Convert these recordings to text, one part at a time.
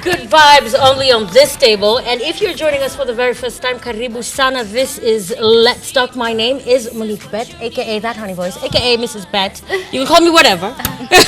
Good vibes only on this table. And if you're joining us for the very first time, Karibu Sana. This is Let's Talk. My name is Monique Bet, aka That Honey Voice, aka Mrs. Bet. You can call me whatever.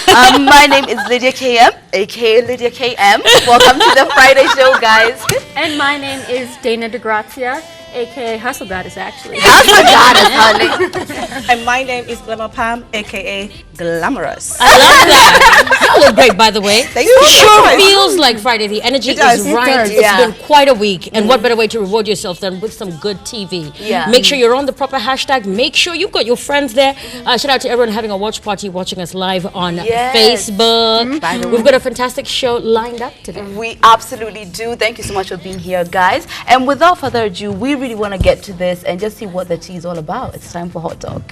My name is Lydia KM, aka Lydia KM. Welcome to the Friday show, guys. And my name is Dana DeGrazia, aka Hustle Goddess, actually. Hustle Goddess, honey. And my name is Glamour Pam, aka Glamorous. I love that. You look great, by the way. Thank you. Sure feels like Friday. The energy is right. It's been quite a week. And what better way to reward yourself than with some good TV? Yeah. Make sure you're on the proper hashtag. Make sure you've got your friends there. Shout out to everyone having a watch party, watching us live on Facebook. We've got a fantastic show lined up today. We absolutely do. Thank you so much for being here, guys. And without further ado, we really want to get to this and just see what the tea is all about. It's time for Hot Dog.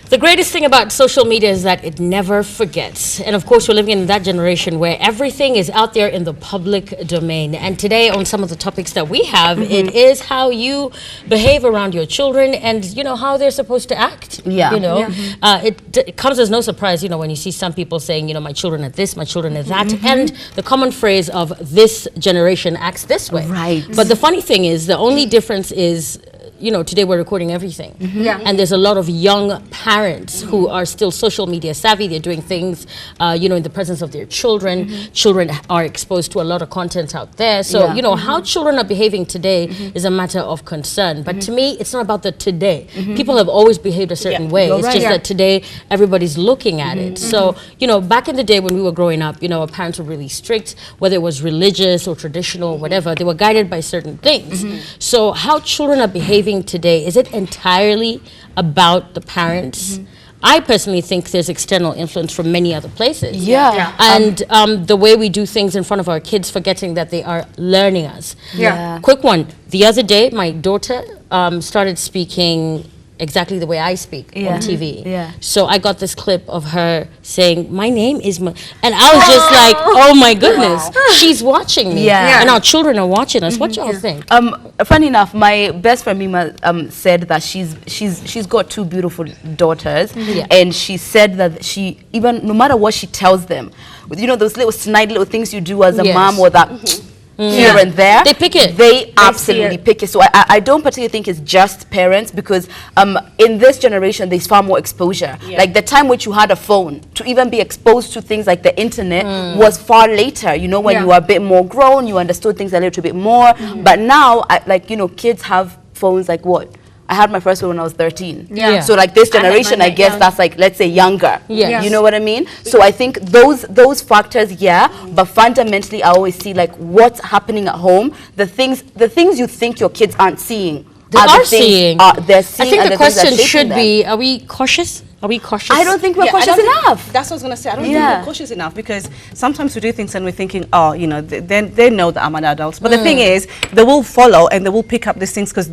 The greatest thing about social media is that it never forgets. And of course, we're living in that generation where everything is out there in the public domain. And today, on some of the topics that we have, it is how you behave around your children and, you know, how they're supposed to act. Yeah. You know, it comes as no surprise, you know, when you see some people saying, you know, my children are this, my children are that. And the common phrase of this generation acts this way. Right. But the funny thing is, the only difference is, you know, today we're recording everything. And there's a lot of young parents who are still social media savvy. They're doing things, you know, in the presence of their children. Children are exposed to a lot of content out there. So, you know, how children are behaving today is a matter of concern. But to me, it's not about the today. People have always behaved a certain way. It's just that today everybody's looking at it. So, you know, back in the day when we were growing up, you know, our parents were really strict, whether it was religious or traditional or whatever. They were guided by certain things. So how children are behaving today, is it entirely about the parents? I personally think there's external influence from many other places. And the way we do things in front of our kids, forgetting that they are learning us. Quick one. The other day, my daughter started speaking exactly the way I speak on TV. So I got this clip of her saying, my name is and I was just like, oh my goodness, she's watching me. And our children are watching us. What y'all think? Funny enough, my best friend Mima said that she's got two beautiful daughters, and she said that she, even no matter what she tells them, you know, those little snide little things you do as a mom, or that here and there, they pick it. They absolutely pick it. So I don't particularly think it's just parents, because in this generation there's far more exposure. Like the time which you had a phone to even be exposed to things like the internet was far later, you know, when you were a bit more grown, you understood things a little bit more. But now, like, you know, kids have phones like what? I had my first one when I was 13. So like this generation, I guess that's like, let's say, younger. You know what I mean? So I think those factors, but fundamentally I always see like what's happening at home. The things you think your kids aren't seeing. They're seeing. They're seeing. I think the question should be, are we cautious? Are we cautious? I don't think we're cautious enough. That's what I was going to say. I don't think we're cautious enough, because sometimes we do things and we're thinking, oh, you know, they know that I'm an adult. But the thing is, they will follow and they will pick up these things, because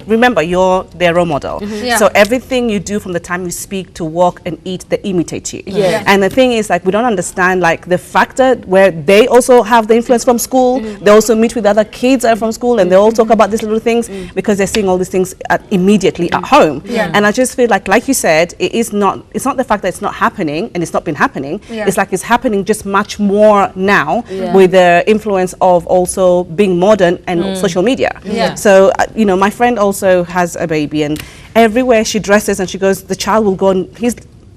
remember, you're their role model. So everything you do, from the time you speak to walk and eat, they imitate you. And the thing is, like, we don't understand like the factor where they also have the influence from school. They also meet with other kids that are from school, and they all talk about these little things because they're seeing all these things immediately at home. And I just feel like you said, it's not the fact that it's not happening and it's not been happening. It's like it's happening just much more now with the influence of also being modern and social media. So you know, my friend also has a baby, and everywhere she dresses and she goes, the child will go on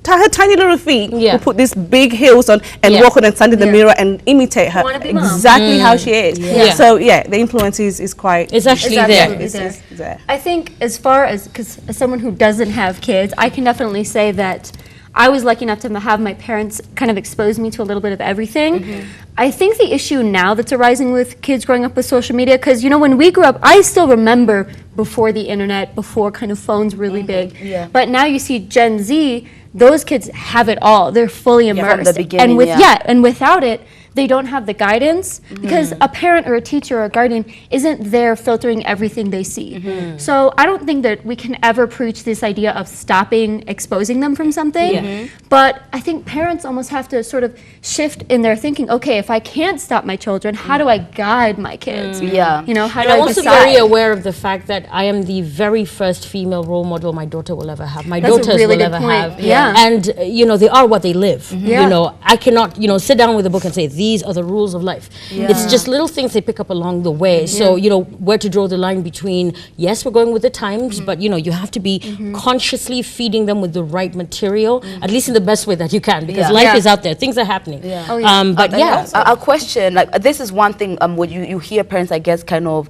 her tiny little feet will put these big heels on and walk on and stand in the mirror and imitate her exactly how she is. So the influence is quite, it's actually there. It's there. I think as far as, because as someone who doesn't have kids, I can definitely say that I was lucky enough to have my parents kind of expose me to a little bit of everything. I think the issue now that's arising with kids growing up with social media, because, you know, when we grew up, I still remember before the internet, before kind of phones really big. But now you see Gen Z, those kids have it all. They're fully immersed. From the beginning, and and without it, they don't have the guidance, because a parent or a teacher or a guardian isn't there filtering everything they see. So I don't think that we can ever preach this idea of stopping exposing them from something, but I think parents almost have to sort of shift in their thinking. Okay, if I can't stop my children, how do I guide my kids? You know, how do I I'm also decide? very aware of the fact that I am the very first female role model my daughter will ever have. My That's a daughters really will good ever point. have. Yeah. And, you know, they are what they live. Yeah. You know, I cannot, you know, sit down with a book and say, these are the rules of life. It's just little things they pick up along the way. So, you know, where to draw the line between, yes, we're going with the times, but, you know, you have to be consciously feeding them with the right material, at least in the best way that you can, because life is out there. Things are happening. But yeah. A question, like, this is one thing what you hear parents, I guess, kind of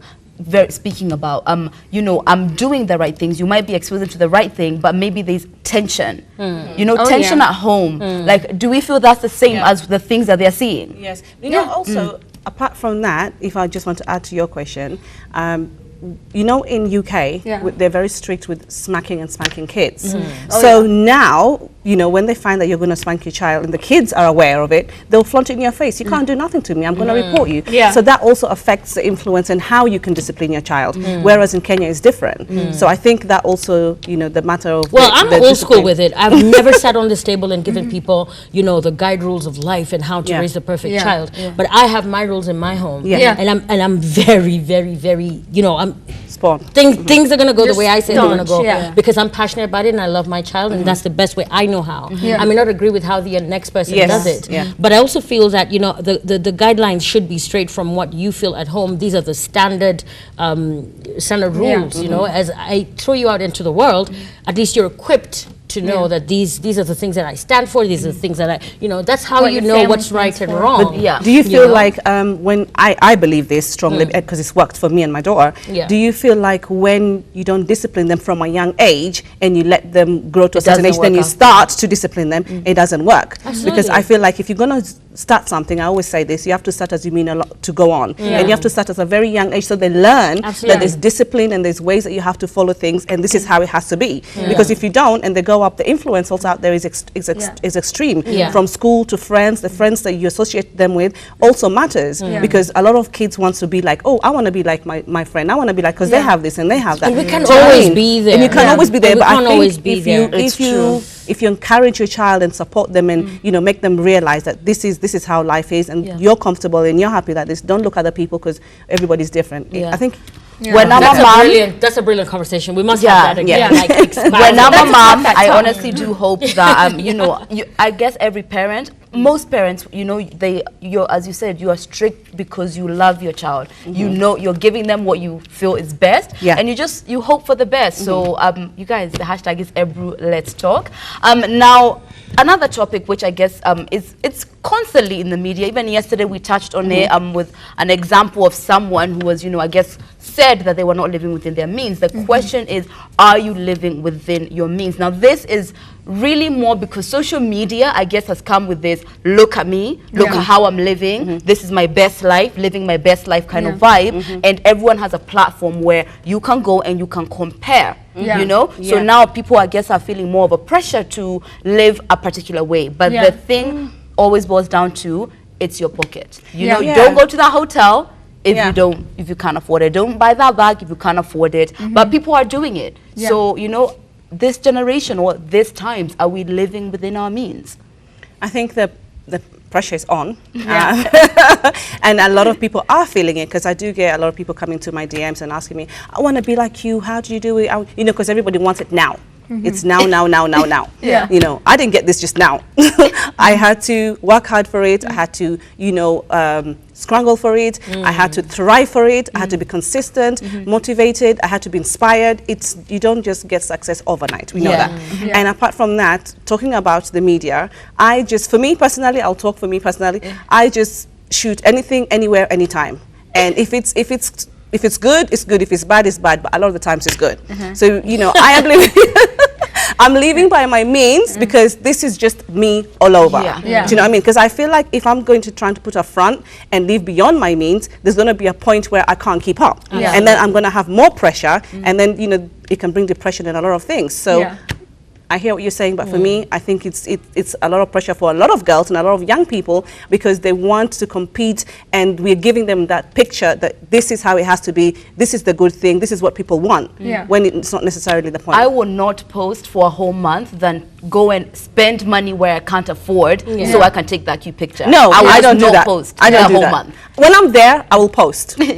speaking about, you know, I'm doing the right things. You might be exposed to the right thing, but maybe there's tension. You know, tension at home. Like, do we feel that's the same as the things that they're seeing? Yes. You know, also, apart from that, if I just want to add to your question, you know, in UK, they're very strict with smacking and spanking kids. So now, you know, when they find that you're going to spank your child and the kids are aware of it, they'll flaunt it in your face. You can't do nothing to me. I'm going to report you. So that also affects the influence and how you can discipline your child. Whereas in Kenya, it's different. So I think that also, you know, the matter of well, I'm old school with it. I've never sat on this table and given people, you know, the guide rules of life and how to raise the perfect child. But I have my rules in my home. And I'm very, very, very, you know, I'm things are going to go the way I say they're going to go because I'm passionate about it and I love my child and that's the best way I know how. I may not agree with how the next person does it, but I also feel that, you know, the guidelines should be straight from what you feel at home. These are the standard rules, you know, as I throw you out into the world, at least you're equipped to know that these are the things that I stand for, these are the things that I, you know, that's how you know what's right and wrong. Do you feel like when I believe this strongly because it's worked for me and my daughter, do you feel like when you don't discipline them from a young age and you let them grow to a certain age, then you start to discipline them, it doesn't work? Because I feel like if you're going to start something, I always say this, you have to start as you mean a lot to go on. And you have to start at a very young age so they learn that there's discipline and there's ways that you have to follow things and this is how it has to be. Because if you don't and they go up, the influence also out there is extreme. From school to friends, the friends that you associate them with also matters because a lot of kids want to be like, oh, I want to be like my friend. I want to be like, because they have this and they have that. And we can always be there. And you can always be there. But I think if you encourage your child and support them and you know make them realize that this is how life is and you're comfortable and you're happy that this, don't look at other people because everybody's different. I think when I'm a mom, that's a brilliant conversation. We must have that again. Like, when I'm a mom, I honestly do hope that you know, I guess every parent, most parents, you know, you're, as you said, you are strict because you love your child. You know, you're giving them what you feel is best, and you hope for the best. So, you guys, the hashtag is Ebru Let's Talk. Now, another topic which I guess it's constantly in the media. Even yesterday we touched on it with an example of someone who was, you know, I guess said that they were not living within their means. The question is, are you living within your means? Now, this is really more because social media, I guess, has come with this, look at me, look at how I'm living, this is my best life, living my best life kind of vibe, and everyone has a platform where you can go and you can compare, you know? So now people, I guess, are feeling more of a pressure to live a particular way, but the thing always boils down to, it's your pocket. You know, don't go to that hotel if you can't afford it. Don't buy that bag if you can't afford it. But people are doing it. So, you know, this generation or this times, are we living within our means? I think the pressure is on. And a lot of people are feeling it because I do get a lot of people coming to my DMs and asking me, I want to be like you. How do you do it? You know, because everybody wants it now. It's now. You know, I didn't get this just now. I had to work hard for it. I had to, you know, scramble for it. I had to thrive for it. I had to be consistent, motivated. I had to be inspired. You don't just get success overnight. We know that. And apart from that, talking about the media, for me personally, I'll talk for me personally. I just shoot anything, anywhere, anytime. And if it's good, it's good. If it's bad, it's bad. But a lot of the times it's good. So, you know, I am living. I'm living by my means because this is just me all over. Do you know what I mean? Because I feel like if I'm going to try to put a front and live beyond my means, there's going to be a point where I can't keep up. And then I'm going to have more pressure. And then, you know, it can bring depression and a lot of things. So I hear what you're saying, but for me, I think it's a lot of pressure for a lot of girls and a lot of young people because they want to compete, and we're giving them that picture that this is how it has to be, this is the good thing, this is what people want, when it's not necessarily the point. I will not post for a whole month than go and spend money where I can't afford so I can take that cute picture. No, I don't do that. Post I don't do whole that. month. When I'm there, I will post. But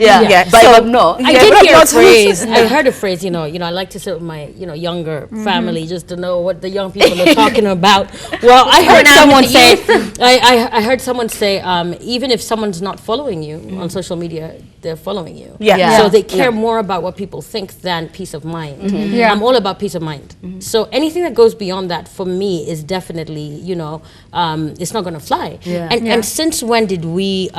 So, no. I did hear a phrase. I heard a phrase. You know, I like to sit with my, younger family just to know what the young people are talking about. Well, I heard someone say, I heard someone say, even if someone's not following you on social media, they're following you. So they care more about what people think than peace of mind. I'm all about peace of mind. So anything that goes beyond that for me is definitely, it's not going to fly. And since when did we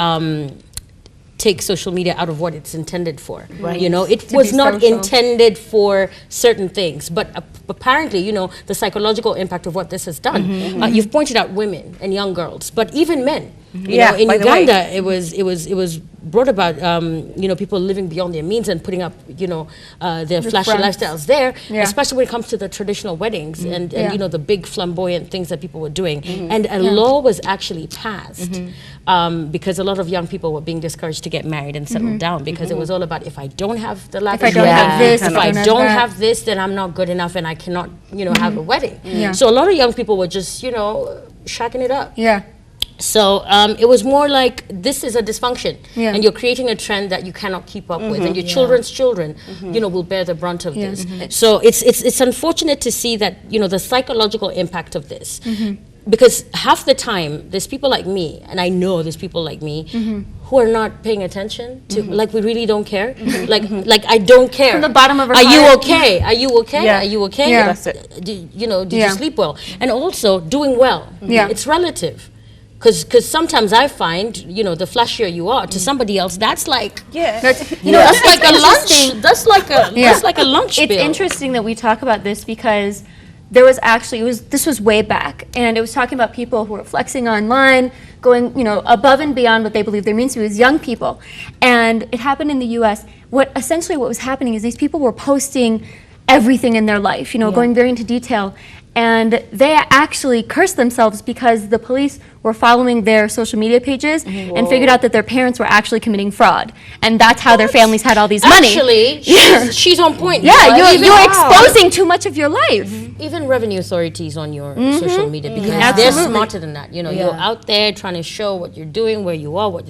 take social media out of what it's intended for? It was not intended for certain things, but apparently, the psychological impact of what this has done. You've pointed out women and young girls, but even men. In Uganda, it was brought about, people living beyond their means and putting up, their flashy lifestyles there, especially when it comes to the traditional weddings and the big flamboyant things that people were doing. And a law was actually passed because a lot of young people were being discouraged to get married and settle down because it was all about, if I don't have the lavish, if I don't have this, then I'm not good enough and I cannot, have a wedding. So a lot of young people were just, shacking it up. So it was more like, this is a dysfunction, and you're creating a trend that you cannot keep up with, and your children's children, will bear the brunt of this. So it's unfortunate to see that, the psychological impact of this. Because half the time, there's people like me, and I know there's people like me, who are not paying attention to, like, we really don't care. Like I don't care. From the bottom of our heart. Are you okay? Are you okay? Are you okay? That's it. Did you sleep well? And also, doing well. It's relative. Because sometimes I find, the flashier you are to somebody else, that's like, that's like a lunch. That's like a lunch It's bill. interesting that we talk about this because there was actually, this was way back, and it was talking about people who were flexing online, going, above and beyond what they believed their means to be as young people. And it happened in the US. What was happening is these people were posting everything in their life, going very into detail. And they actually cursed themselves because the police were following their social media pages and figured out that their parents were actually committing fraud. And that's how their families had all these money. Actually, she's on point. You're exposing too much of your life. Even revenue authorities on your social media, because they're smarter than that. You're out there trying to show what you're doing, where you are, what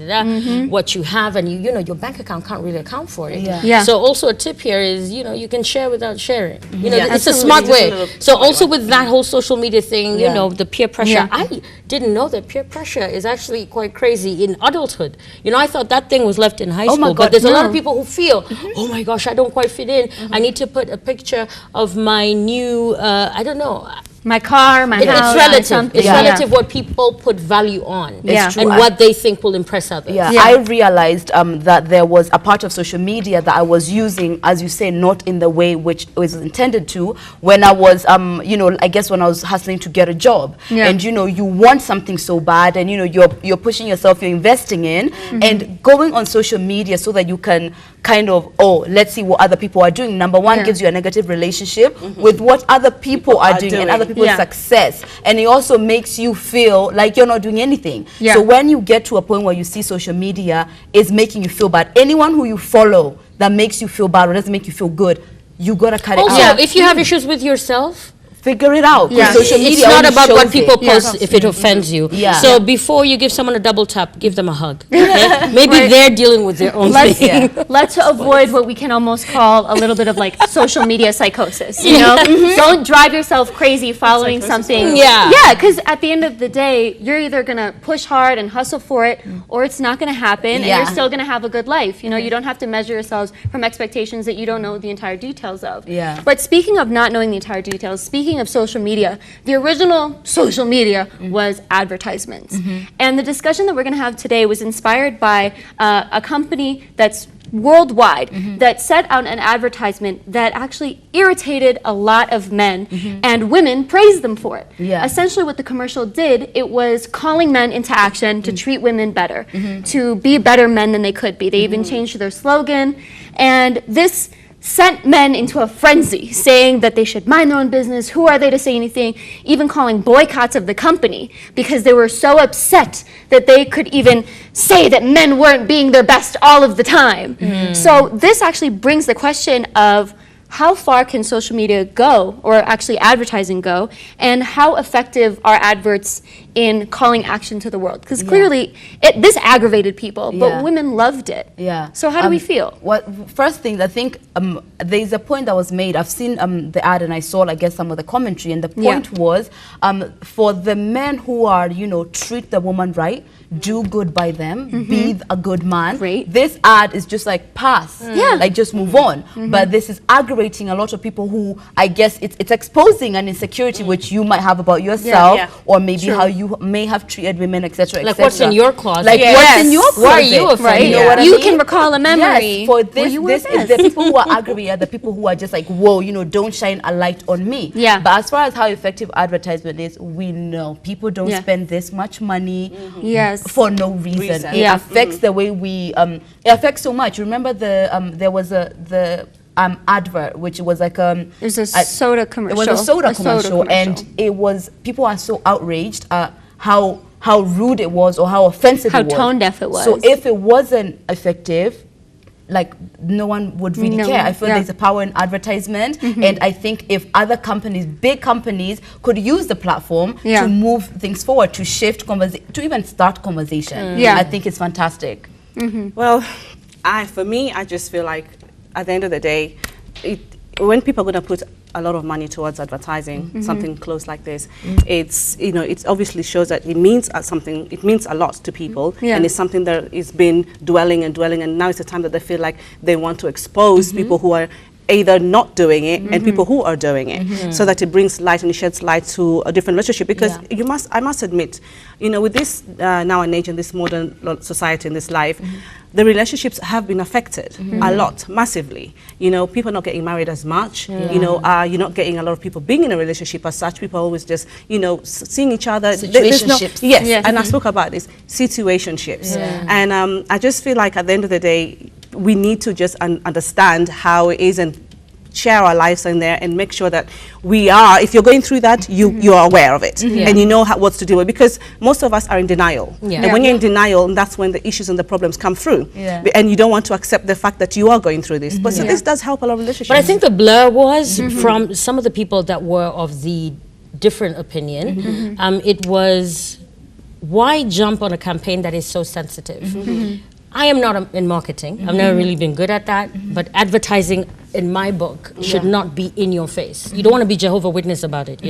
you have, and your bank account can't really account for it. So also a tip here is, you can share without sharing. It's a smart way. So also with that whole social media thing, the peer pressure, I didn't know that peer pressure is actually quite crazy in adulthood. I thought that thing was left in high school, but there's a lot of people who feel, oh my gosh, I don't quite fit in. I need to put a picture of my new, I don't know, my car, my house. It's relative. It's relative what people put value on and what they think will impress others. I realized that there was a part of social media that I was using, as you say, not in the way which was intended to, when I was, I guess when I was hustling to get a job. And, you want something so bad, and, you're pushing yourself, you're investing in, and going on social media so that you can kind of, let's see what other people are doing. Number one, gives you a negative relationship with what other people are doing and other people's success, and it also makes you feel like you're not doing anything. So when you get to a point where you see social media is making you feel bad, anyone who you follow that makes you feel bad or doesn't make you feel good, you gotta cut it out. Also, if you have issues with yourself, figure it out. Social media it's not about what people post if it offends you. So before you give someone a double tap, give them a hug. Okay? Maybe they're dealing with their own thing. Let's avoid what we can almost call a little bit of like social media psychosis. Don't drive yourself crazy following something. Because at the end of the day, you're either gonna push hard and hustle for it, or it's not gonna happen, and you're still gonna have a good life. You don't have to measure yourselves from expectations that you don't know the entire details of. But speaking of not knowing the entire details, speaking of social media, the original social media was advertisements. And the discussion that we're going to have today was inspired by a company that's worldwide that set out an advertisement that actually irritated a lot of men, and women praised them for it. Essentially what the commercial did, it was calling men into action to treat women better, to be better men than they could be. They even changed their slogan, and this sent men into a frenzy, saying that they should mind their own business. Who are they to say anything? Even calling boycotts of the company because they were so upset that they could even say that men weren't being their best all of the time. So this actually brings the question of how far can social media go, or actually advertising go, and how effective are adverts in calling action to the world? Because clearly this aggravated people, but women loved it. Yeah. So how do we feel? First thing, I think there's a point that was made. I've seen the ad and I saw, I guess, some of the commentary, and the point was for the men who are, treat the woman right, do good by them, be a good man. Great. This ad is just like pass, like just move on. But this is aggravating a lot of people who, I guess, it's exposing an insecurity which you might have about yourself, or maybe how you may have treated women, etc. Like what's in your closet? Like what's in your closet? Why are you offended? Right? You know what I You mean? can recall a memory. Yes, for this, you were this is the people who are aggravated, the people who are just like, whoa, don't shine a light on me. Yeah. But as far as how effective advertisement is, we know people don't spend this much money for no reason. It affects the way we, it affects so much. Remember there was the advert, which was like it was a soda commercial. It was a soda commercial, and it was, people are so outraged how rude it was, or how offensive it was. How tone deaf it was. So if it wasn't effective, like no one would really care. I feel there's a power in advertisement, and I think if other companies, big companies, could use the platform to move things forward, to shift conversation, to even start conversation, I think it's fantastic. Well, for me, I just feel like at the end of the day, when people are going to put a lot of money towards advertising something close like this, it's it obviously shows that it means something. It means a lot to people, and it's something that is been dwelling, and now it's the time that they feel like they want to expose people who are either not doing it and people who are doing it, so that it brings light and it sheds light to a different relationship. Because I must admit, with this now and age, in this modern society, in this life, the relationships have been affected a lot, massively. People are not getting married as much. You're not getting a lot of people being in a relationship as such. People are always just, seeing each other. Situationships. And I spoke about this, situationships. And I just feel like at the end of the day, we need to just understand how it is and share our lives in there, and make sure that we are, if you're going through that, you are aware of it, and you know what to deal with, because most of us are in denial. And when you're in denial, that's when the issues and the problems come through. And you don't want to accept the fact that you are going through this. But so this does help a lot of relationships. But I think the blur was from some of the people that were of the different opinion. It was, why jump on a campaign that is so sensitive? I am not in marketing. I've never really been good at that. But advertising, in my book, should not be in your face. You don't want to be Jehovah's Witness about it,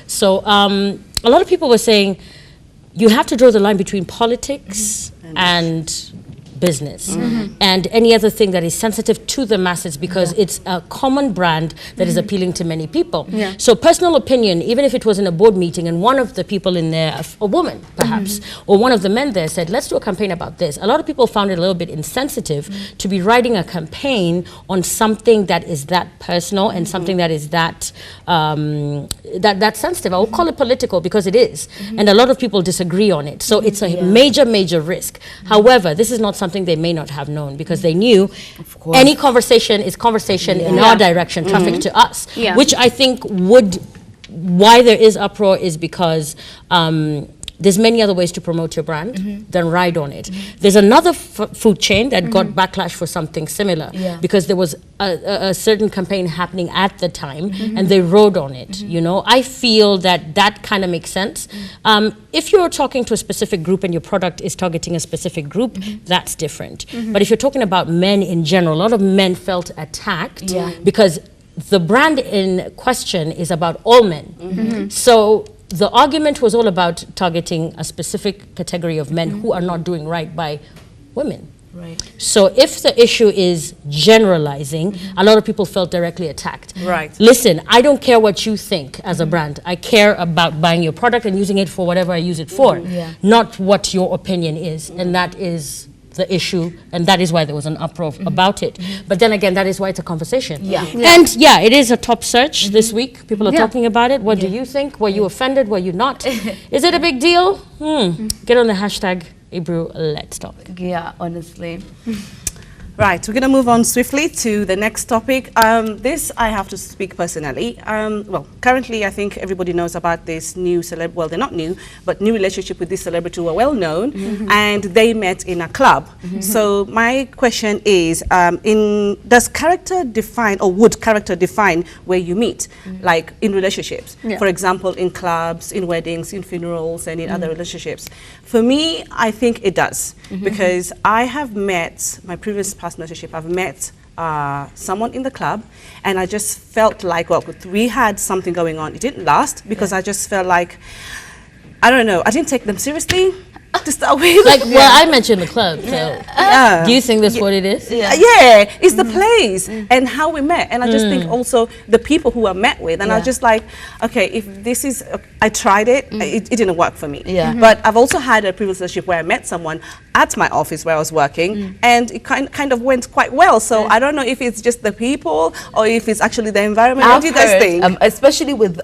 So a lot of people were saying, you have to draw the line between politics and business and any other thing that is sensitive to the masses, because it's a common brand that is appealing to many people. So personal opinion, even if it was in a board meeting and one of the people in there, a woman perhaps, or one of the men there said, let's do a campaign about this. A lot of people found it a little bit insensitive to be writing a campaign on something that is that personal and something that is that that sensitive. I will call it political because it is. And a lot of people disagree on it. So it's a major risk. However, this is not something they may not have known, because they knew any conversation is conversation in our direction, traffic to us, which I think why there is uproar is because there's many other ways to promote your brand than ride on it. There's another food chain that got backlash for something similar because there was a certain campaign happening at the time and they rode on it. I feel that kind of makes sense. If you're talking to a specific group and your product is targeting a specific group, that's different. But if you're talking about men in general, a lot of men felt attacked because the brand in question is about all men. So the argument was all about targeting a specific category of men who are not doing right by women. So if the issue is generalizing, a lot of people felt directly attacked. Listen, I don't care what you think as a brand. I care about buying your product and using it for whatever I use it for, not what your opinion is. And that is the issue, and that is why there was an uproar about it. But then again, that is why it's a conversation. And it is a top search this week. People are talking about it. What do you think? Were you offended? Were you not? Is it a big deal? Get on the hashtag Ibru Let's Talk. Honestly. Right, we're going to move on swiftly to the next topic. This I have to speak personally. Well, currently I think everybody knows about this new well, they're not new, but new relationship with this celebrity who are well known, and they met in a club. So my question is, does character define, or would character define where you meet, like in relationships? For example, in clubs, in weddings, in funerals, and in other relationships. For me, I think it does, because I have met, my previous past relationship, I've met someone in the club, and I just felt like, well, we had something going on. It didn't last because I just felt like, I don't know, I didn't take them seriously to start with. Like, well, I mentioned the club, so do you think that's what it is? Yeah, it's the place and how we met. And I just think also the people who I met with, and I was just like, okay, if this is, I tried it, it didn't work for me. But I've also had a previous relationship where I met someone at my office where I was working, and it kind of went quite well. So I don't know if it's just the people or if it's actually the environment. What do you guys think? Especially with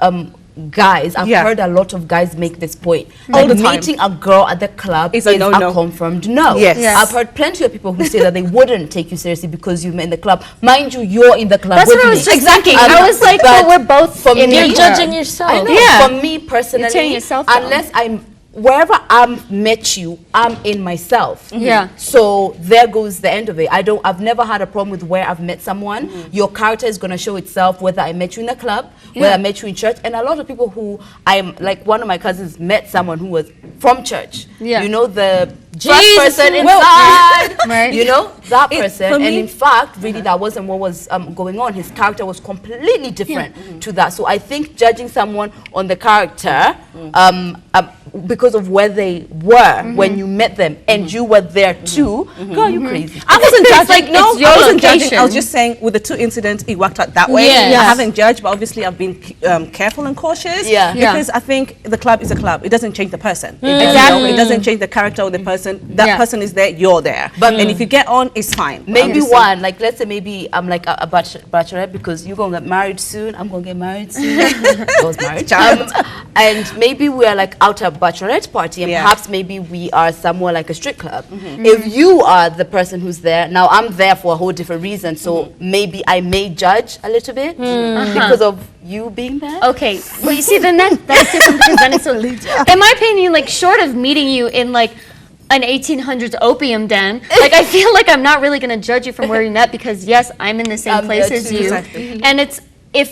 guys, I've heard a lot of guys make this point. All Like the time. meeting a girl at the club is a no-no. a confirmed no. I've heard plenty of people who say that they wouldn't take you seriously because you met in the club. Mind you, you're in the club That's with what I me. was just thinking. I was like, but well, we're both for in me, You're judging yourself. I know. Yeah. For me personally, You're tearing yourself down. unless I'm wherever I've met you, I'm in myself. Yeah. So there goes the end of it. I've never had a problem with where I've met someone. Your character is going to show itself whether I met you in the club, whether I met you in church. And a lot of people who like one of my cousins met someone who was from church. You know, the first person inside. You know, that person. And in fact, really that wasn't what was going on. His character was completely different to that. So I think judging someone on the character, because of where they were when you met them, and you were there too, girl, you crazy. I wasn't judging. like, no, I wasn't judging. location. I was just saying, with the two incidents, it worked out that way. Yes. I haven't judged, but obviously I've been careful and cautious. Because I think the club is a club. It doesn't change the person. Exactly. It doesn't change the character of the person. That person is there. You're there. And if you get on, it's fine. Maybe one, like let's say maybe I'm like a bachelorette, because you're gonna get married soon. I'm gonna get married soon. I was married. And maybe we're like out at a bachelorette party, and perhaps maybe we are somewhere like a strip club. If you are the person who's there, now I'm there for a whole different reason, so maybe I may judge a little bit because of you being there. Okay, well, you see, then that's different because then it's in my opinion, like, short of meeting you in like an 1800s opium den, like, I feel like I'm not really going to judge you from where we met, because yes, I'm in the same place as you, and it's if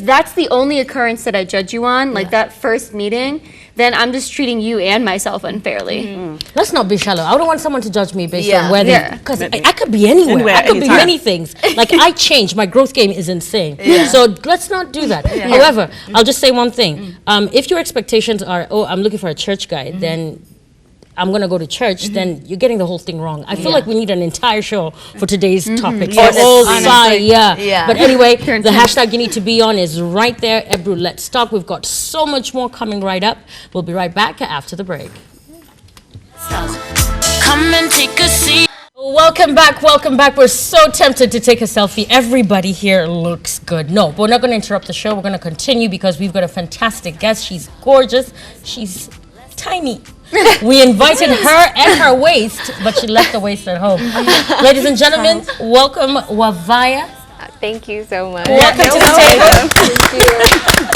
that's the only occurrence that I judge you on, like that first meeting, then I'm just treating you and myself unfairly. Let's not be shallow. I don't want someone to judge me based on where they, because I could be Anywhere, anywhere. I could be anytime. many things. Like, I change. My growth game is insane. So let's not do that. However, I'll just say one thing. If your expectations are, oh, I'm looking for a church guy, then I'm going to go to church, then you're getting the whole thing wrong. I feel like we need an entire show for today's topic. Yes. All side, But anyway, Turn the to- hashtag you need to be on is right there. Ebru, let's talk. We've got so much more coming right up. We'll be right back after the break. Come and take a seat. Welcome back, welcome back. We're so tempted to take a selfie. Everybody here looks good. No, but we're not going to interrupt the show. We're going to continue because we've got a fantastic guest. She's gorgeous. She's tiny. We invited her and her waist, but she left the waist at home. Ladies and gentlemen, welcome Wabaiya. Thank you so much. Welcome to the table.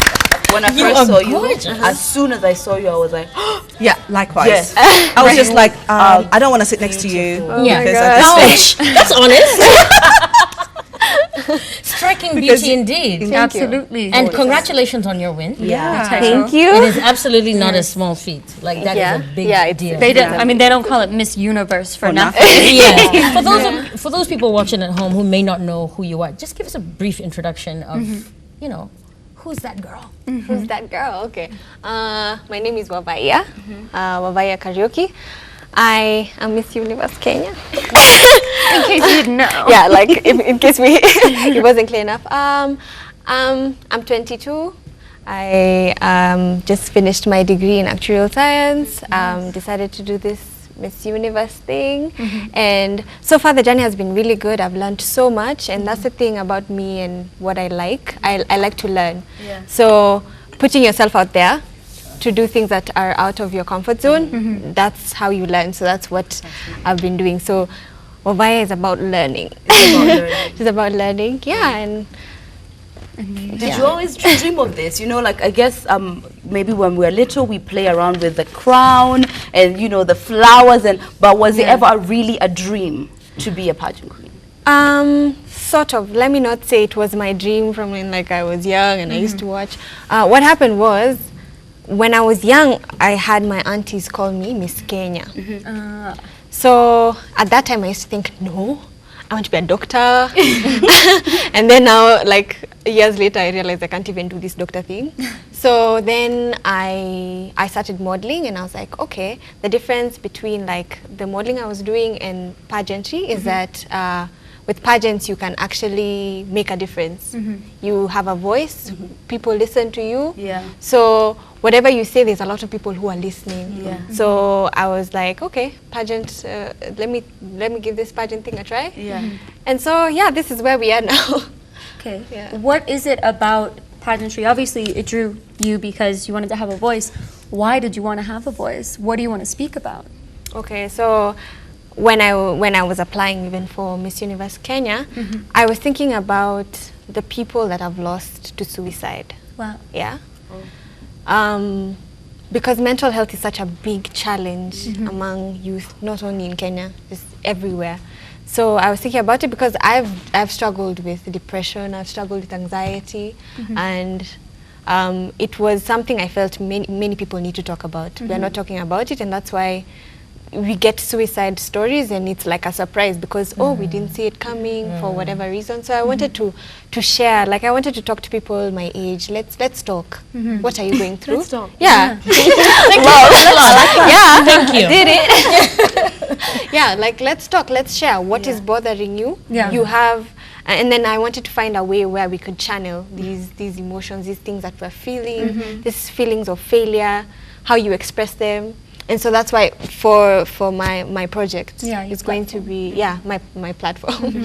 When I You first are saw you, gorgeous. as soon as I saw you, I was like, Yeah, likewise. Yes. I was just like, I don't want to sit next to you. Yeah. Because That's honest. Striking beauty indeed. Absolutely. And congratulations on your win. Thank It you. is absolutely not a small feat. Like, that is a big deal. They don't, I mean, they don't call it Miss Universe for nothing. Yeah. For those people watching at home who may not know who you are, just give us a brief introduction of, you know, who's that girl? Who's that girl? Okay. My name is Wabaiya. Wabaiya Kariuki. I am Miss Universe Kenya. In case you didn't know. Yeah, like in case it wasn't clear enough. I'm 22. I just finished my degree in actuarial science. Decided to do this Miss Universe thing, and so far the journey has been really good. I've learned so much, and that's the thing about me and what I like. I like to learn. So putting yourself out there to do things that are out of your comfort zone, that's how you learn. So that's what I've been doing. So Wabaiya is about learning. It's about learning, yeah. And did you always dream of this? You know, like, I guess maybe when we were little, we play around with the crown and, you know, the flowers. But was it ever really a dream to be a pageant queen? Sort of. Let me not say it was my dream from when like I was young and I used to watch. What happened was, when I was young, I had my aunties call me Miss Kenya. So at that time I used to think, no, I want to be a doctor. And then now, like years later, I realized I can't even do this doctor thing. So then I started modeling, and I was like, okay, the difference between like the modeling I was doing and pageantry is that with pageants you can actually make a difference. You have a voice, people listen to you. So whatever you say, there's a lot of people who are listening. So I was like, okay, pageant, let me give this pageant thing a try. And so yeah, this is where we are now. Okay. What is it about pageantry? Obviously it drew you because you wanted to have a voice. Why did you want to have a voice? What do you want to speak about? Okay, so when I was applying even for Miss Universe Kenya, I was thinking about the people that I've lost to suicide. Wow. Yeah. Because mental health is such a big challenge among youth, not only in Kenya, just everywhere. So I was thinking about it because I've struggled with depression, I've struggled with anxiety, and it was something I felt many people need to talk about. We're not talking about it, and that's why we get suicide stories and it's like a surprise because oh, we didn't see it coming for whatever reason. So I wanted to share, like I wanted to talk to people my age. Let's talk. What are you going through? Let's talk. Yeah. Yeah. Thank you. Did it. Yeah, like let's talk, let's share what is bothering you. You have, and then I wanted to find a way where we could channel these emotions, these things that we're feeling, these feelings of failure, how you express them. And so that's why for my project, it's going to be my platform.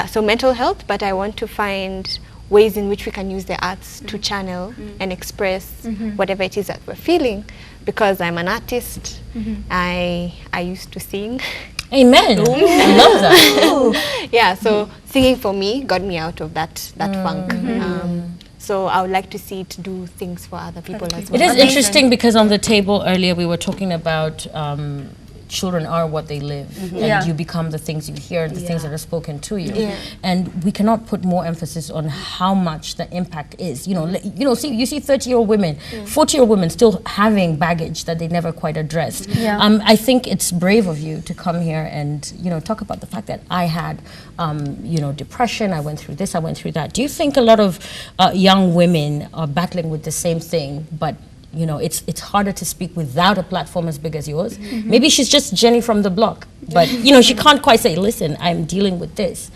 So mental health, but I want to find ways in which we can use the arts to channel and express whatever it is that we're feeling. Because I'm an artist, I used to sing. Amen. I love that. So singing for me got me out of that funk. So I would like to see it do things for other people as well. It is interesting because on the table earlier we were talking about children are what they live, and you become the things you hear and the things that are spoken to you. And we cannot put more emphasis on how much the impact is. You know, see, you see 30-year-old women, 40-year-old women still having baggage that they never quite addressed. I think it's brave of you to come here and talk about the fact that I had depression, I went through this, I went through that. Do you think a lot of young women are battling with the same thing, but it's harder to speak without a platform as big as yours? Maybe she's just Jenny from the block, but she can't quite say, listen, I'm dealing with this.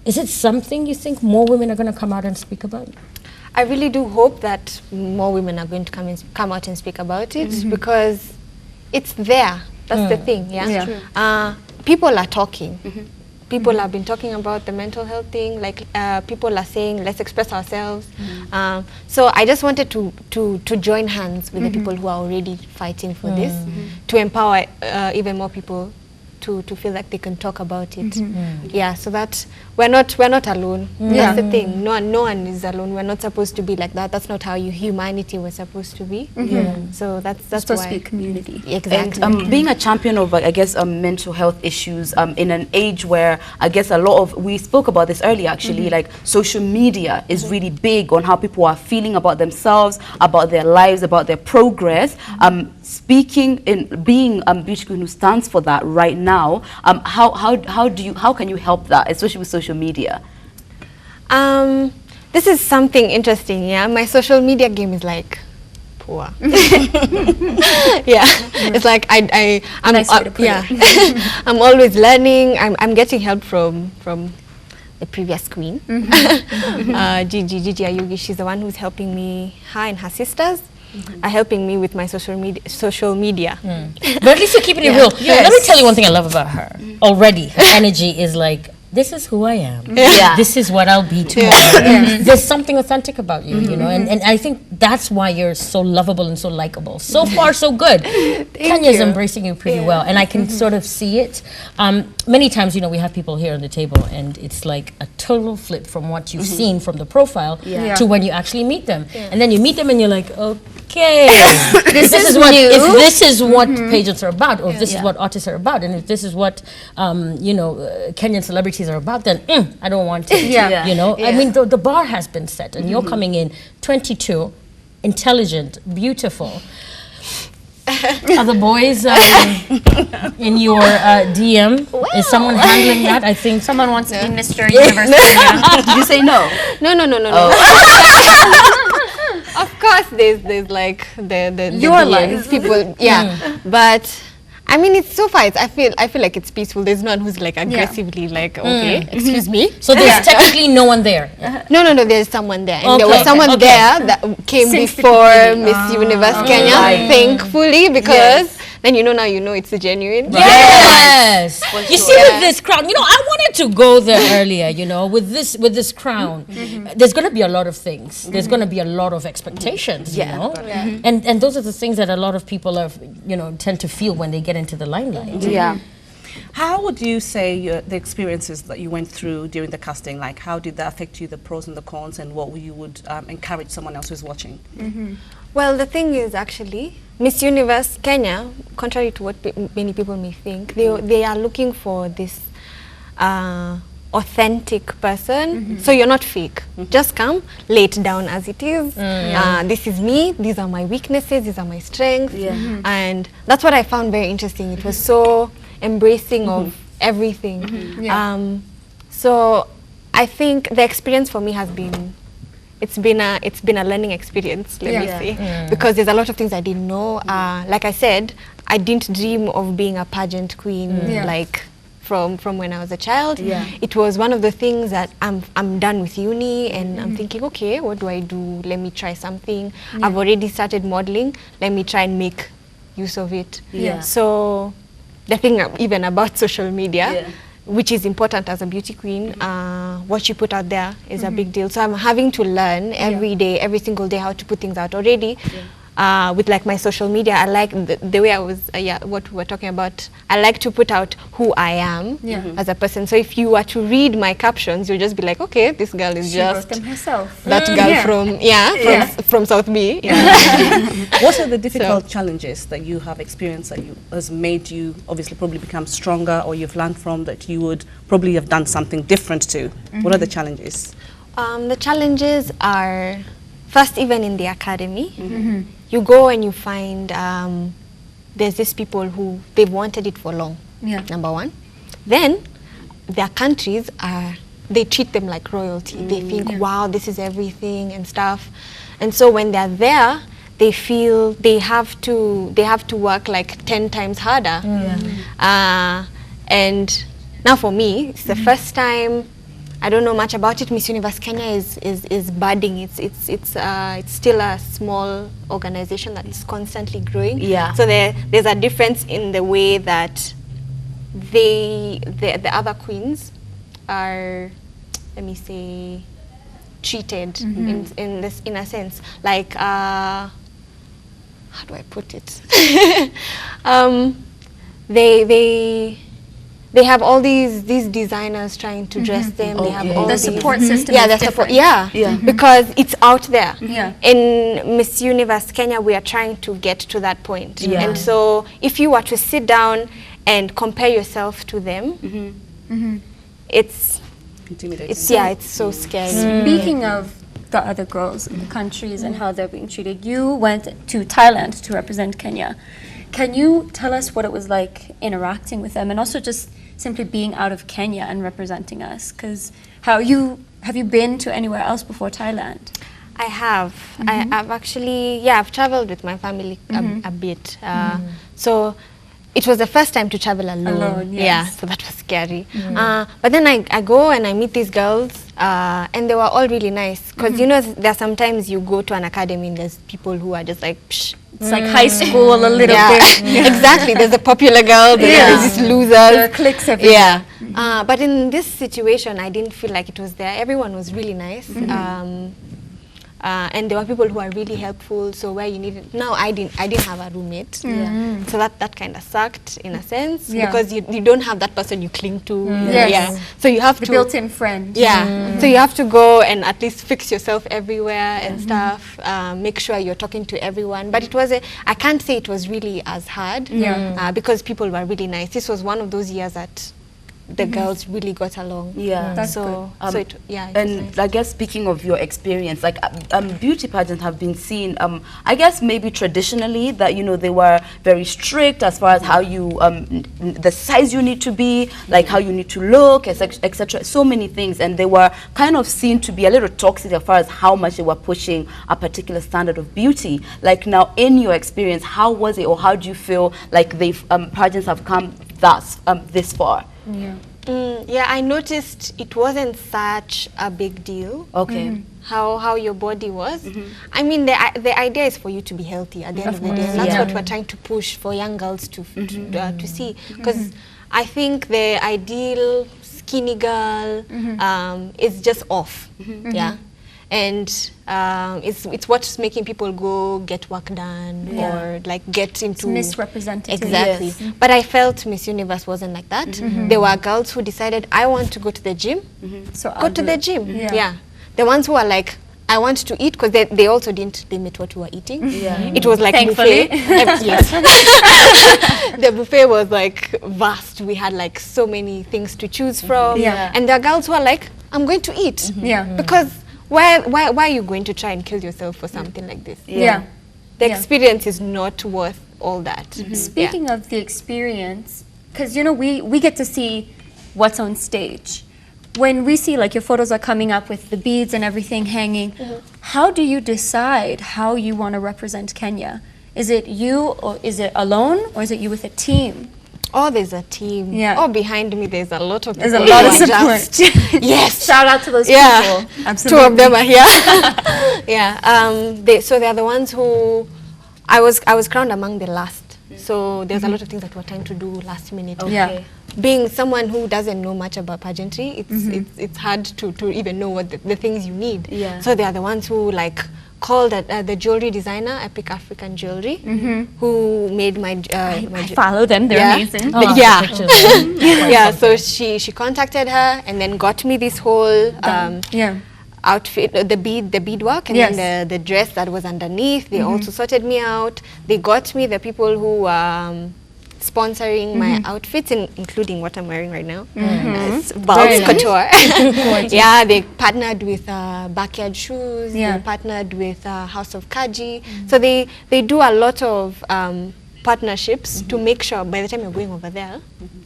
Is it something you think more women are going to come out and speak about? I really do hope that more women are going to come out and speak about it, because it's there. That's the thing, people are talking. People have been talking about the mental health thing, like people are saying, let's express ourselves. So I just wanted to join hands with the people who are already fighting for this, to empower even more people to feel like they can talk about it. So that we're not alone. That's the thing. No one is alone. We're not supposed to be like that. That's not how humanity was supposed to be. So that's supposed why. to be community. Exactly. And being a champion of, I guess, mental health issues in an age where I guess a lot of, we spoke about this earlier actually, like social media is really big on how people are feeling about themselves, about their lives, about their progress. Speaking in being Beauty Queen who stands for that right now, how can you help that, especially with social media? This is something interesting. My social media game is like poor. It's like I'm Nice way to put it. I'm always learning. I'm getting help from the previous queen, Gigi Ayugi. She's the one who's helping me. Her and her sisters are helping me with my social media. But at least you're keeping it real. Let me tell you one thing I love about her. Already, her energy is like this is who I am. Yeah. This is what I'll be tomorrow. There's something authentic about you, you know, and I think that's why you're so lovable and so likable. So far, so good. Kenya's embracing you pretty well, and I can sort of see it. Many times, you know, we have people here on the table, and it's like a total flip from what you've seen from the profile to when you actually meet them. And then you meet them, and you're like, okay, this is what if this is what pageants are about, or if this is what artists are about, and if this is what you know, Kenyan celebrities are about, then I don't want it. You know, I mean, the bar has been set, and you're coming in 22, intelligent, beautiful. Are the boys in your DM? Is someone handling that? I think Someone wants to be Mr. Universe Kenya. Did you say no? No. Of course, there's like the Your DMs, life. people, but I mean, it's so far. I feel like it's peaceful. There's no one who's like aggressively like, okay, excuse me. so. There's technically no one there. No. There's someone there, and there Okay, was someone okay. there that came Since the before beginning. Miss Universe Kenya, thankfully, because then you know it's a genuine. Yes. You see, with this crown, you know, I wanted to go there earlier. You know, with this crown, there's going to be a lot of things. There's going to be a lot of expectations. You know, and those are the things that a lot of people are, you know, tend to feel when they get into the limelight. Yeah. How would you say the experiences that you went through during the casting, like how did that affect you, the pros and the cons, and what you would encourage someone else who's watching? Well, the thing is, actually, Miss Universe Kenya, contrary to what many people may think, they are looking for this authentic person. So you're not fake. Just come, lay it down as it is. This is me. These are my weaknesses. These are my strengths. And that's what I found very interesting. It was so embracing of everything. So I think the experience for me has been, it's been a learning experience, let me say, because there's a lot of things I didn't know. Like I said, I didn't dream of being a pageant queen like from when I was a child. It was one of the things that I'm done with uni, and I'm thinking, okay, what do I do? Let me try something. I've already started modeling. Let me try and make use of it. So the thing even about social media, which is important as a beauty queen, what you put out there is a big deal. So I'm having to learn every day, every single day, how to put things out already. With like my social media, I like the way I was, what we were talking about, I like to put out who I am as a person. So if you were to read my captions, you'll just be like, okay, this girl is She just wrote them herself. that girl from South B. What are the difficult challenges that you have experienced that has made you obviously probably become stronger, or you've learned from, that you would probably have done something different to? What are the challenges? The challenges are, first, even in the academy, you go and you find there's these people who they've wanted it for long, number one. Then their countries they treat them like royalty. They think, wow, this is everything and stuff. And so when they're there, they feel they have to work like 10 times harder. And now for me, it's the first time. I don't know much about it. Miss Universe Kenya is budding. It's still a small organization that is constantly growing. So there's a difference in the way that the other queens are, let me say, treated in a sense. Like how do I put it? They have all these designers trying to dress them. They have all the these support system. Yeah, is the support. different. Because it's out there. Yeah. In Miss Universe Kenya, we are trying to get to that point. And so, if you were to sit down and compare yourself to them, it's Intimidating. it's so scary. Speaking of the other girls in the countries and how they're being treated, you went to Thailand to represent Kenya. Can you tell us what it was like interacting with them, and also just simply being out of Kenya and representing us? Because have you been to anywhere else before Thailand? I have. I've actually, I've traveled with my family a bit. So it was the first time to travel alone. Yeah, so that was scary. But then I go and I meet these girls, and they were all really nice. Because you know, there are sometimes you go to an academy and there's people who are just like, psh, It's like high school a little Yeah. bit. Exactly. There's a popular girl. There's these losers. There are cliques everywhere. Yeah. But in this situation, I didn't feel like it was there. Everyone was really nice. And there were people who are really helpful. So where you needed, now I didn't have a roommate. So that kind of sucked in a sense, because you don't have that person you cling to. Yes. Yeah. So you have The to built-in friend. Yeah. So you have to go and at least fix yourself everywhere and stuff. Make sure you're talking to everyone. But it was I can't say it was really as hard. Because people were really nice. This was one of those years that the girls really got along. Yeah, That's so good. so it it was and nice. I guess speaking of your experience, like beauty pageants have been seen, I guess maybe traditionally that they were very strict as far as how you the size you need to be, like how you need to look, etc. So many things, and they were kind of seen to be a little toxic as far as how much they were pushing a particular standard of beauty. Like now, in your experience, how was it, or how do you feel like they've pageants have come this far? Yeah, I noticed it wasn't such a big deal. Okay. How your body was. I mean, the idea is for you to be healthy at the end of the day, and that's what we're trying to push for young girls to see. Because I think the ideal skinny girl is just off. Yeah. And it's what's making people go get work done or like get into Misrepresentative. Exactly. Yes. But I felt Miss Universe wasn't like that. There were girls who decided, I want to go to the gym. So Go to ugly. the gym. Yeah. The ones who are like, I want to eat, because they also didn't limit what we were eating. It was like Thankfully. buffet. Yes. The buffet was like vast. We had like so many things to choose from. Yeah. And there are girls who are like, I'm going to eat. Yeah. Because why are you going to try and kill yourself for something like this? Yeah. The Yeah. experience is not worth all that. Speaking of the experience, because we get to see what's on stage. When we see like your photos are coming up with the beads and everything hanging, how do you decide how you want to represent Kenya? Is it you, or is it alone, or is it you with a team? Oh, there's a team. Yeah. Oh, behind me there's a lot of There's a people lot who of are support. just- yes. Shout out to those Yeah. people. Two Absolutely. of them are here. Yeah. So they're the ones who I was crowned among the last. So there's a lot of things that we're trying to do last minute. Yeah. Being someone who doesn't know much about pageantry, it's hard to even know what the things you need. Yeah. So they are the ones who like called the jewelry designer, Epic African Jewelry, who made my I follow them. They're Yeah. amazing. But yeah. Yeah, so she contacted her and then got me this whole Yeah. outfit, the beadwork, and Yes. then the dress that was underneath. They also sorted me out. They got me the people who sponsoring my outfits, including what I'm wearing right now. It's Val's Couture. Yeah, they partnered with Backyard Shoes. Yeah. They partnered with House of Kaji. So they do a lot of partnerships to make sure by the time you're going over there,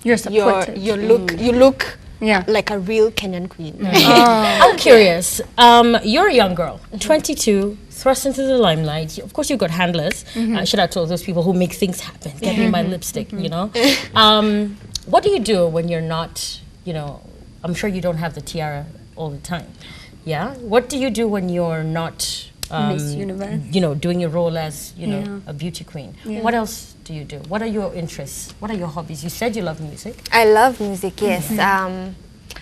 You're supported. you look Yeah. like a real Kenyan queen. I'm curious. You're a young girl, 22, thrust into the limelight. Of course, you've got handlers. I should have told those people who make things happen. Get me my lipstick, you know. What do you do when you're not, I'm sure you don't have the tiara all the time. Yeah. What do you do when you're not, Miss Universe. doing your role as, a beauty queen? Yeah. What else do you do? What are your interests? What are your hobbies? You said you love music. I love music, yes.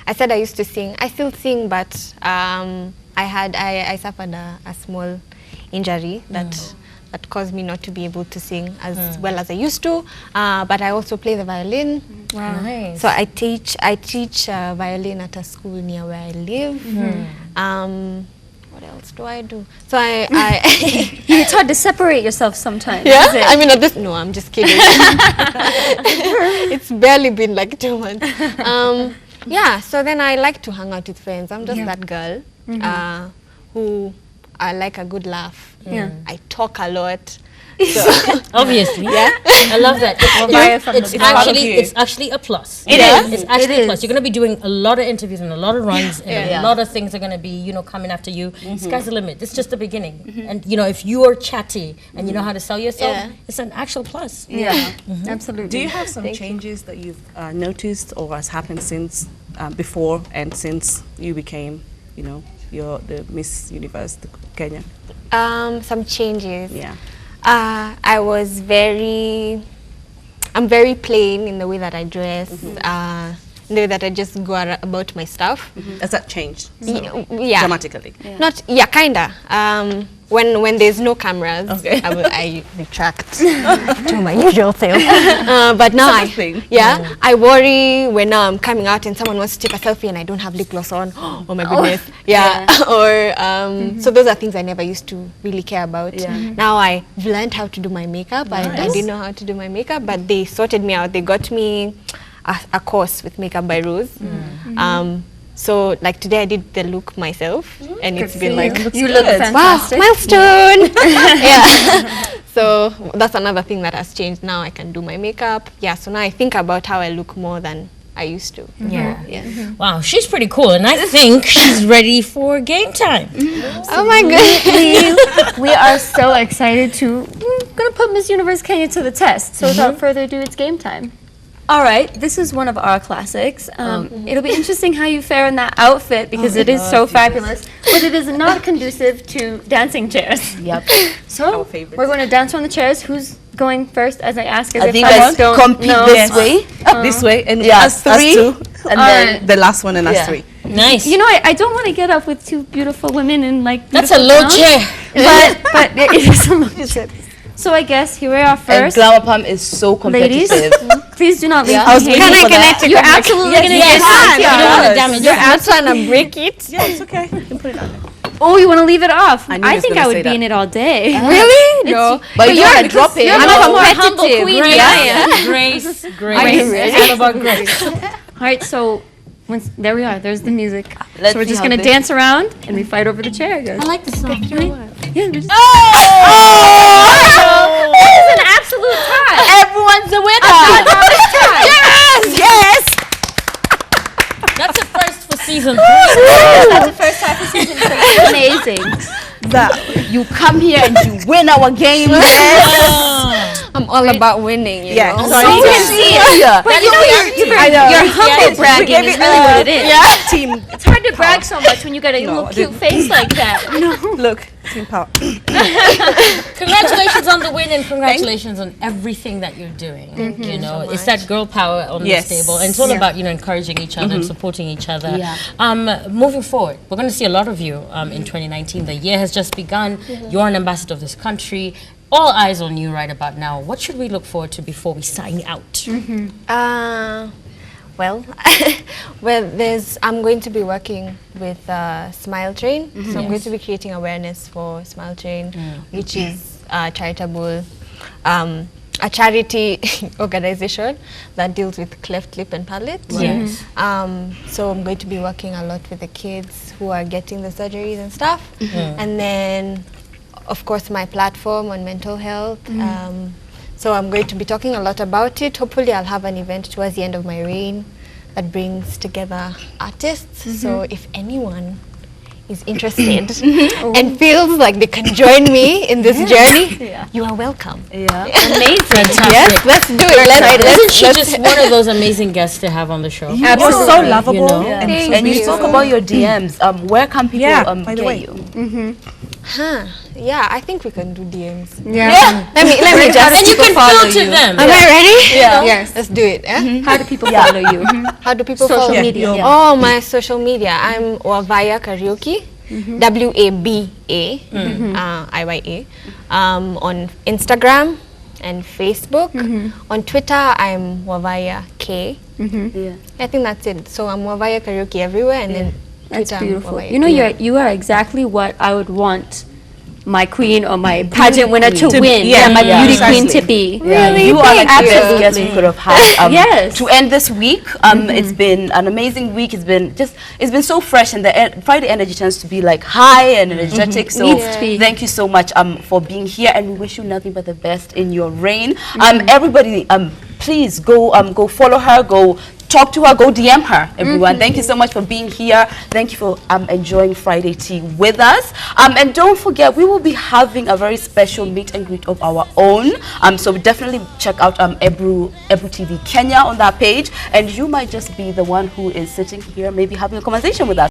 I said I used to sing. I still sing, but I suffered a small injury that caused me not to be able to sing as well as I used to. But I also play the violin. Wow. Nice. So I teach violin at a school near where I live. What else do I do? So It's hard to separate yourself sometimes. yeah, is it? I mean, no, I'm just kidding. It's barely been like 2 months. Yeah, so then I like to hang out with friends. I'm just that girl who I like a good laugh. Yeah. I talk a lot. Obviously, yeah. I love that. Wabaiya from the top. It's actually a plus. It Yeah? is. It's actually It a plus. is. You're going to be doing a lot of interviews and a lot of runs, and Yeah. a lot of things are going to be, coming after you. Sky's the limit. It's just the beginning. And if you are chatty and you know how to sell yourself, it's an actual plus. Yeah. Absolutely. Do you have some changes that you've noticed or has happened since before and since you became, you're the Miss Universe Kenya? Some changes. Yeah. I'm very plain in the way that I dress, in the way that I just go about my stuff. Has that changed? Yeah. Dramatically? Kinda. When there's no cameras, Okay. I retract to my usual self. But now That's a thing. I worry when I'm coming out and someone wants to take a selfie and I don't have lip gloss on. Oh my goodness. Or so those are things I never used to really care about. Now I've learned how to do my makeup. I didn't know how to do my makeup, but they sorted me out. They got me a course with Makeup by Rose. So like today I did the look myself, and it's been like, you look fantastic. Wow, milestone. So that's another thing that has changed. Now I can do my makeup. So now I think about how I look more than I used to. Wow, she's pretty cool, and I think she's ready for game time. Oh my goodness. We are so excited we're gonna put Miss Universe Kenya to the test. So without further ado, it's game time. All right, this is one of our classics. It'll be interesting how you fare in that outfit because it is so fabulous, but it is not conducive to dancing chairs. Yep. So we're going to dance on the chairs. Who's going first as I ask? I think let's compete this way. This way, and us us three, two, and then the last one and us three. Nice. You know, I don't want to get up with two beautiful women in like That's a beautiful low gowns, chair. but it is a low chair. So I guess here we are and first. Glamour Pump is so Ladies, competitive. please do not leave. I was me waiting hanging. for that. You're absolutely going to get You don't want to hurt. damage You're it. out trying to break it. Yeah, it's okay. You can put it on. Oh, you want to leave it off? I knew he I was think gonna I would say be that. in it all day. Really? No. But you don't want to drop it. You're I'm much a more humble competitive. queen. Grace. Grace. It's all about grace. All right, so there we are. There's the music. Let's So we're see just how going to this- dance around and we fight over the chair. Guys. I like the song. Yeah, we're just Oh! That is an absolute tie. Everyone's a winner. Yes. That's a first for season. That's the first time for season 3. Amazing. You come here and you win our game. I'm all about winning, you know. So you can see it. But you know, your humble bragging is really what it is. Team. It's hard to brag so much when you got a little cute face like that. Look, team power. Congratulations on the win and congratulations on everything that you're doing. You know, it's that girl power on Yes. this table, and it's all about encouraging each other and supporting each other. Moving forward, we're going to see a lot of you in 2019. The year has just begun. You're an ambassador of this country. All eyes on you right about now. What should we look forward to before we sign out? Well, I'm going to be working with Smile Train. So I'm going to be creating awareness for Smile Train, which is charitable, a charity organization that deals with cleft lip and palate. Yes. So I'm going to be working a lot with the kids who are getting the surgeries and stuff. And then, of course, my platform on mental health. So I'm going to be talking a lot about it. Hopefully I'll have an event towards the end of my reign that brings together artists. So if anyone is interested and feels like they can join me in this journey, you are welcome. Amazing. Fantastic. Yes, let's do it. Isn't she just one of those amazing guests to have on the show? You're so lovable. You know? And you spoke about your DMs. Where can people by the get way. you? Yeah, I think we can do DMs. Yeah. Let me just. And you can filter them. Am I ready? Yes. Let's do it. How do people follow you? How do people Social follow media. me? Oh, my social media. I'm Wabaiya Kariuki. WABA IYA. On Instagram and Facebook. On Twitter, I'm Wabaiya K. I think that's it. So I'm Wabaiya Kariuki everywhere, and then That's Twitter, I'm beautiful. Wabaiya. You know, you are exactly what I would want my queen or my pageant winner to win. yeah, my yeah, beauty queen to precisely. be. Really? You are like the best Absolutely. guest we could have had Yes. to end this week. It's been an amazing week. It's been so fresh, and the Friday energy tends to be like high and energetic. So Needs to be. thank you so much for being here, and we wish you nothing but the best in your reign. Everybody, please go follow her, go talk to her, go DM her, everyone. Thank you so much for being here. Thank you for enjoying Friday Tea with us. And don't forget, we will be having a very special meet and greet of our own. So definitely check out Ebru TV Kenya on that page, and you might just be the one who is sitting here, maybe having a conversation with us.